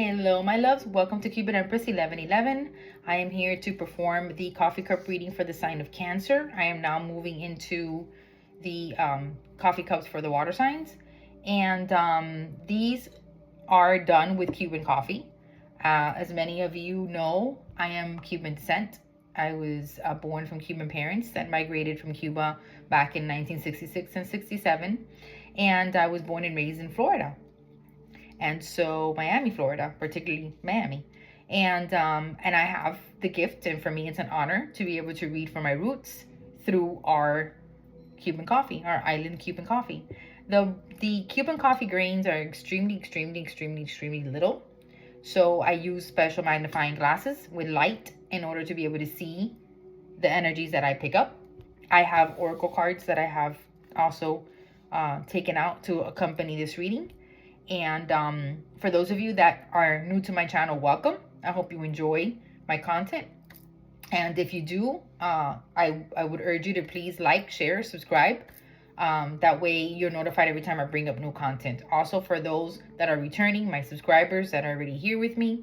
Hello, my loves. Welcome to Cuban Empress 1111. I am here to perform the coffee cup reading for the sign of Cancer. I am now moving into the coffee cups for the water signs. And these are done with Cuban coffee. As many of you know, I am Cuban descent. I was born from Cuban parents that migrated from Cuba back in 1966 and 67. And I was born and raised in Florida. And so Miami, Florida, particularly Miami. And I have the gift, and for me it's an honor to be able to read from my roots through our Cuban coffee, our island Cuban coffee. The Cuban coffee grains are extremely little. So I use special magnifying glasses with light in order to be able to see the energies that I pick up. I have oracle cards that I have also taken out to accompany this reading. And for those of you that are new to my channel, welcome. I hope you enjoy my content. And if you do, I would urge you to please like, share, subscribe. That way you're notified every time I bring up new content. Also, for those that are returning, my subscribers that are already here with me,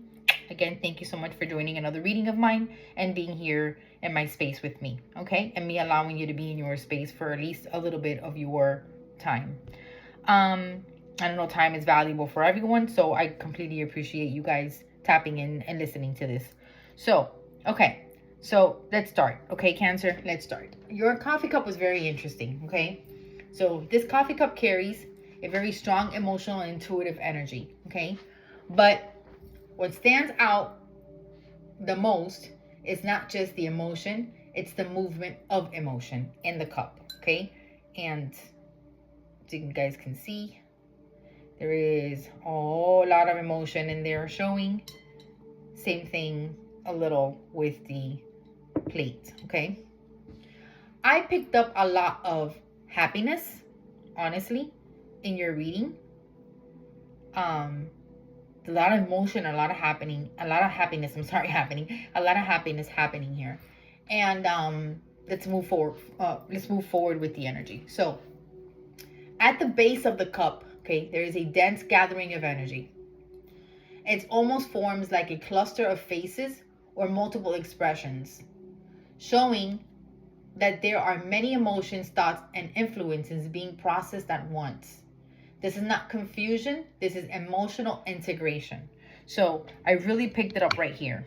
again, thank you so much for joining another reading of mine and being here in my space with me, okay? And me allowing you to be in your space for at least a little bit of your time. I don't know, time is valuable for everyone, so I completely appreciate you guys tapping in and listening to this. So, okay, so let's start. Okay, Cancer, let's start. Your coffee cup was very interesting, okay? So this coffee cup carries a very strong emotional and intuitive energy, okay? But what stands out the most is not just the emotion, it's the movement of emotion in the cup, okay? And as you guys can see, there is a whole lot of emotion in there showing. Same thing a little with the plate, okay? I picked up a lot of happiness, honestly, in your reading. A lot of emotion, a lot of happiness happening here. And let's move forward. Let's move forward with the energy. So at the base of the cup, okay, there is a dense gathering of energy. It almost forms like a cluster of faces or multiple expressions, showing that there are many emotions, thoughts, and influences being processed at once. This is not confusion, this is emotional integration. So I really picked it up right here.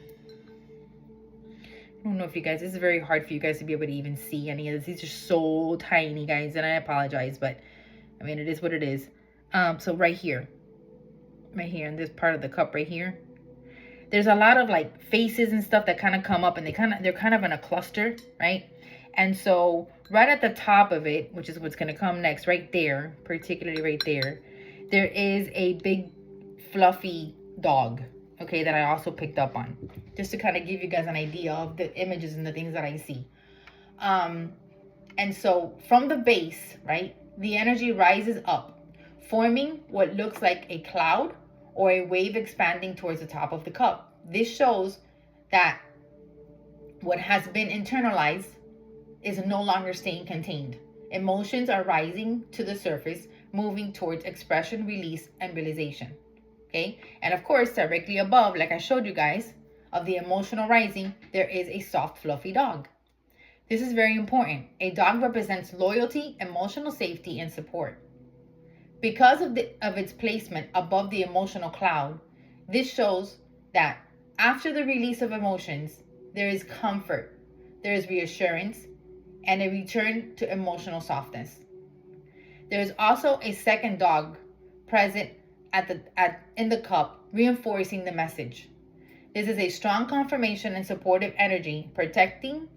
I don't know if you guys, this is very hard for you guys to be able to even see any of this. These are so tiny, guys, and I apologize, but I mean, it is what it is. So right here in this part of the cup right here, there's a lot of like faces and stuff that kind of come up, and they're kind of in a cluster, right? And so right at the top of it, which is what's going to come next, right there, particularly right there, there is a big fluffy dog, okay, that I also picked up on, just to kind of give you guys an idea of the images and the things that I see. And so from the base, right, the energy rises up, forming what looks like a cloud or a wave expanding towards the top of the cup. This shows that what has been internalized is no longer staying contained. Emotions are rising to the surface, moving towards expression, release, and realization. Okay? And of course, directly above, like I showed you guys, of the emotional rising, there is a soft, fluffy dog. This is very important. A dog represents loyalty, emotional safety, and support. Because of its placement above the emotional cloud, this shows that after the release of emotions, there is comfort, there is reassurance, and a return to emotional softness. There is also a second dog present in the cup, reinforcing the message. This is a strong confirmation and supportive energy, protection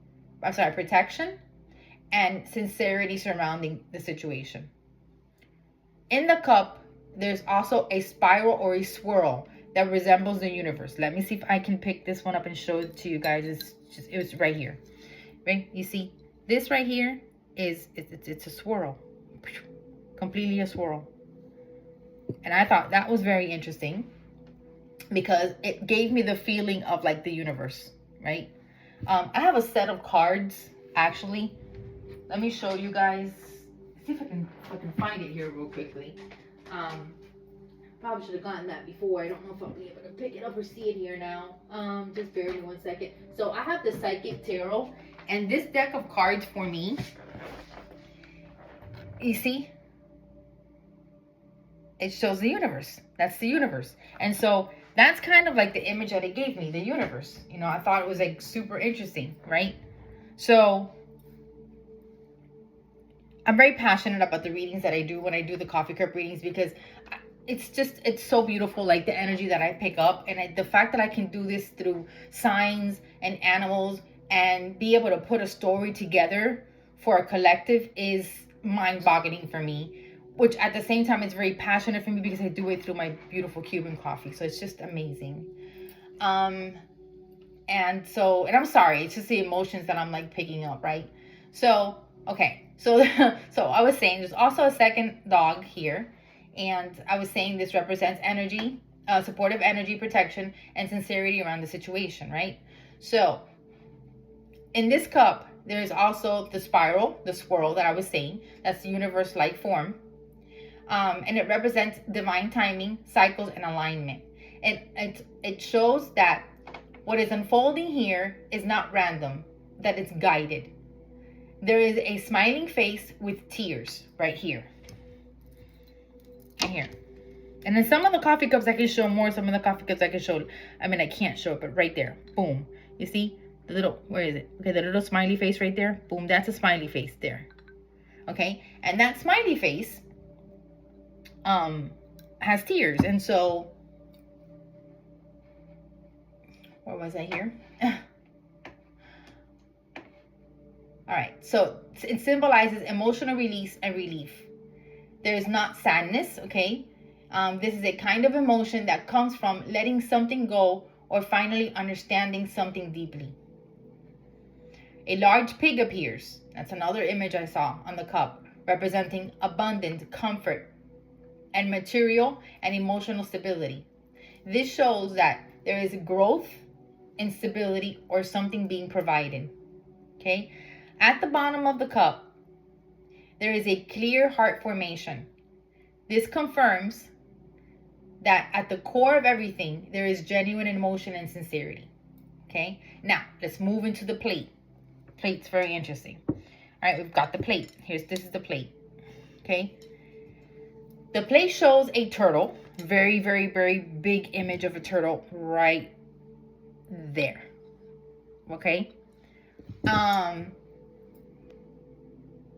and sincerity surrounding the situation. In the cup, there's also a spiral or a swirl that resembles the universe. Let me see if I can pick this one up and show it to you guys. It's right here. Right? You see, this right here it's a swirl. Completely a swirl. And I thought that was very interesting because it gave me the feeling of like the universe, right? I have a set of cards, actually. Let me show you guys. See if I can find it here real quickly. Probably should have gotten that before. I don't know if I'll be able to pick it up or see it here now. Just bear with me 1 second. So I have the Psychic Tarot, and this deck of cards for me, you see, it shows the universe. That's the universe. And so that's kind of like the image that it gave me, the universe. You know, I thought it was like super interesting, right? So I'm very passionate about the readings that I do when I do the coffee cup readings, because it's so beautiful, like the energy that I pick up, and the fact that I can do this through signs and animals and be able to put a story together for a collective is mind-boggling for me, which at the same time is very passionate for me because I do it through my beautiful Cuban coffee. So it's just amazing. And I'm sorry, it's just the emotions that I'm like picking up, right? So okay, so so I was saying there's also a second dog here. And I was saying this represents energy, supportive energy, protection, and sincerity around the situation, right? So in this cup, there is also the spiral, the swirl that I was saying. That's the universe-like form. And it represents divine timing, cycles, and alignment. It shows that what is unfolding here is not random, that it's guided. There is a smiling face with tears right here. Here. And then some of the coffee cups I can show more. Some of the coffee cups I can show. I mean, I can't show it, but right there. Boom. You see? The little, where is it? Okay, the little smiley face right there. Boom. That's a smiley face there. Okay? And that smiley face has tears. And so, where was I here? All right. So, it symbolizes emotional release and relief. There's not sadness, okay? This is a kind of emotion that comes from letting something go or finally understanding something deeply. A large pig appears. That's another image I saw on the cup, representing abundance, comfort, and material and emotional stability. This shows that there is growth and stability or something being provided, okay? At the bottom of the cup, there is a clear heart formation. This confirms that at the core of everything, there is genuine emotion and sincerity. Okay, now let's move into the plate. Plate's very interesting. All right, we've got the plate. This is the plate. Okay, the plate shows a turtle. Very, very, very big image of a turtle right there. Okay.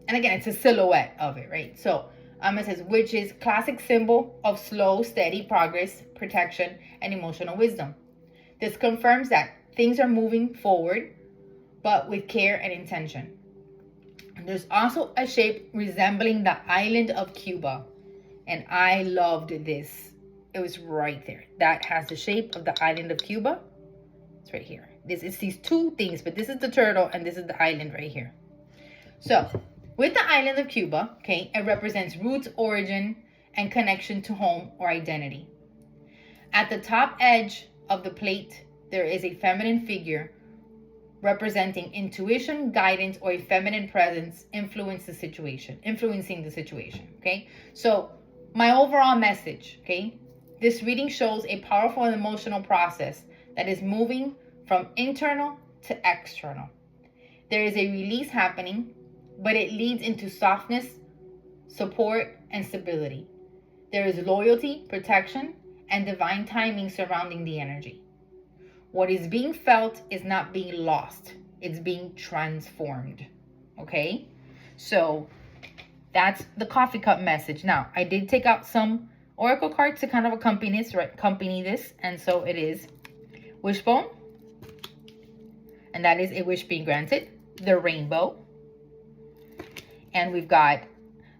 And again, it's a silhouette of it, right? So it says, which is classic symbol of slow, steady progress, protection, and emotional wisdom. This confirms that things are moving forward, but with care and intention. And there's also a shape resembling the island of Cuba. And I loved this. It was right there. That has the shape of the island of Cuba. It's right here. It's these two things, but this is the turtle and this is the island right here. So, with the island of Cuba, okay, it represents roots, origin, and connection to home or identity. At the top edge of the plate, there is a feminine figure representing intuition, guidance, or a feminine presence influencing the situation, okay? So, my overall message, okay, this reading shows a powerful and emotional process that is moving from internal to external. There is a release happening, but it leads into softness, support, and stability. There is loyalty, protection, and divine timing surrounding the energy. What is being felt is not being lost. It's being transformed. Okay? So that's the coffee cup message. Now, I did take out some oracle cards to kind of accompany this. And so it is Wishbone. And that is a wish being granted. The Rainbow. And we've got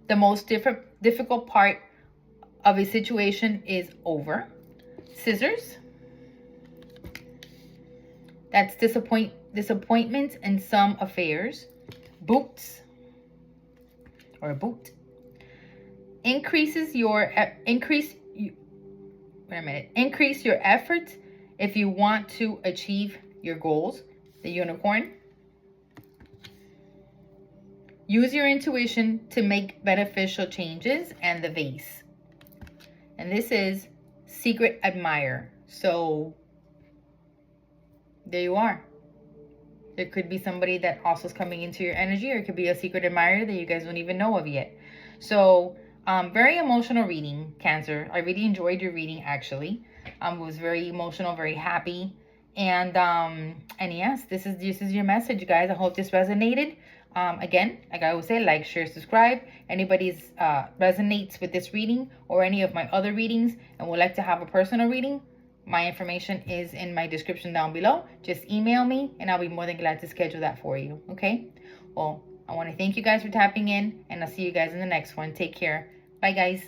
the most difficult part of a situation is over. Scissors. That's disappointment in some affairs. Boots. Or a boot. Increase your efforts if you want to achieve your goals. The Unicorn. Use your intuition to make beneficial changes, and the Vase. And this is secret admirer. So there you are. There could be somebody that also is coming into your energy, or it could be a secret admirer that you guys don't even know of yet. So very emotional reading, Cancer. I really enjoyed your reading, actually. It was very emotional, very happy. And yes, this is your message, guys. I hope this resonated. Again, like I always say, like, share, subscribe. Anybody's resonates with this reading or any of my other readings and would like to have a personal reading, my information is in my description down below. Just email me and I'll be more than glad to schedule that for you. Okay? Well, I want to thank you guys for tapping in, and I'll see you guys in the next one. Take care. Bye, guys.